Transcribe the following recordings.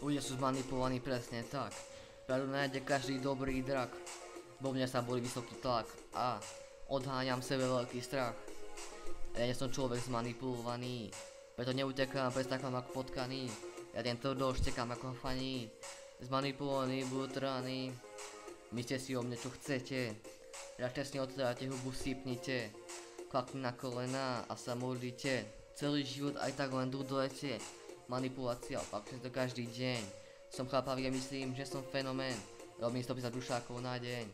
Ľudia sú zmanipulovaní presne tak. Pravdu nájde každý dobrý drak. Vo mne sa bolí vysoký tlak a odháňam sebe veľký strach. Ja nie som človek zmanipulovaný, preto neutekám, prestákam ako potkaný. Ja tento tvrdo štekám ako faní. Zmanipulovaní butraní. Myslíte si o mne čo chcete. Radšej odtráte hubu, sypnite. Klakni na kolena a sa modlite. Celý život aj tak len dudlete. Manipulácia, opakuje to každý deň. Som chlapavý a myslím, že som fenomén. Robím 150 dušákov na deň.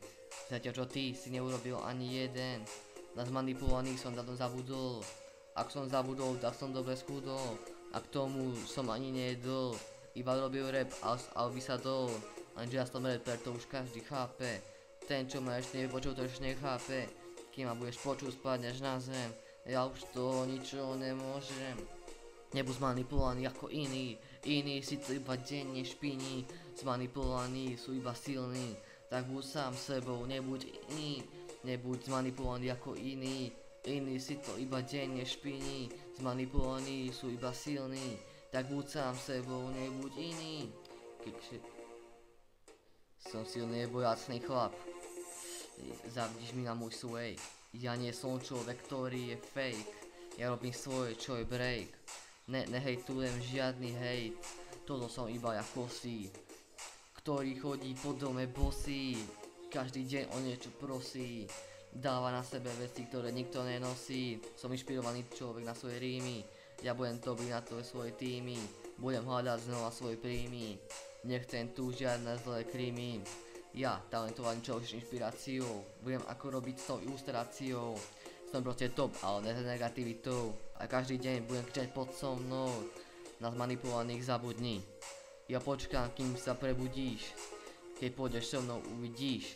Zatiaľ čo ty si neurobil ani jeden. Na zmanipulovaných som dávno zabudol. Ak som zabudol, tak som dobre schudol. A k tomu som ani nejedol. Iba robil rap a vysadol. Lenže ja som rapper, to už každý chápe. Ten čo ma ešte nepočul, to ešte nechápe. Kým ma budeš počuť, spadneš na zem. Ja už toho ničoho nemôžem. Nebuď zmanipulovaný ako iní. Iní si to iba denne špiní. Zmanipulovaní sú iba silní. Tak buď sám sebou, nebuď iný. Nebuď zmanipulovaný ako iní. Iní si to iba denne špiní. Zmanipulovaní sú iba silní. Tak buď sám sebou, nebuď iný. Som silný bojacný chlap. Zavidíš mi na môj sway. Ja nie som človek, ktorý je fake. Ja robím svoje, čo je break. Nehejtujem žiadny hejt. Toto som iba ja kosí, ktorý chodí po dome bosý. Každý deň o niečo prosí. Dáva na sebe veci, ktoré nikto nenosí. Som inšpirovaný človek na svoje rímy. Ja budem dobrý na tvoje svoje týmy. Budem hľadať znova svoje príjmy. Nechcem tu žiadne zlé krymy. Ja, talentovaný človek s inšpiráciou. Budem ako robiť s tou ilustráciou. Som proste top, ale ne s negativitou. A každý deň budem kričať pod so mnou. Na zmanipulovaných zabudni. Ja počkám, kým sa prebudíš. Keď pôjdeš so mnou, uvidíš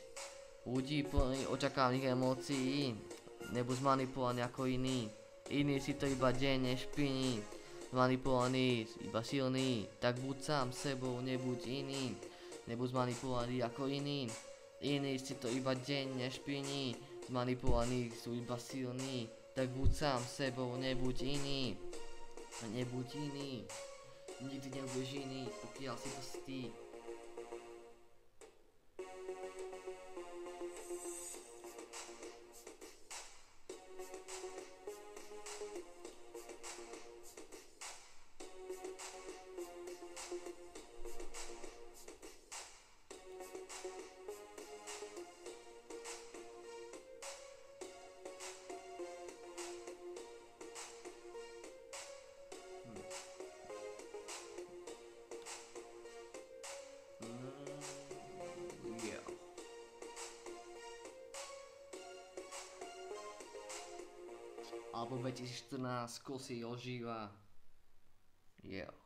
ľudí plný očakávaných emócií. Nebuď zmanipulovaný ako iní. Iní si to iba denne špiní. Zmanipulovaný, iba silný. Tak buď sám sebou, nebuď iný. Nebuď zmanipulovaný ako iní. Iní si to iba denne špiní. Zmanipulovaní sú iba silní. Tak buď sám sebou, nebuď iný. Nebuď iný. Nikdy nebudeš iný, pokiaľ si to ty. Alebo 2014 Kosy ožíva. Yeah.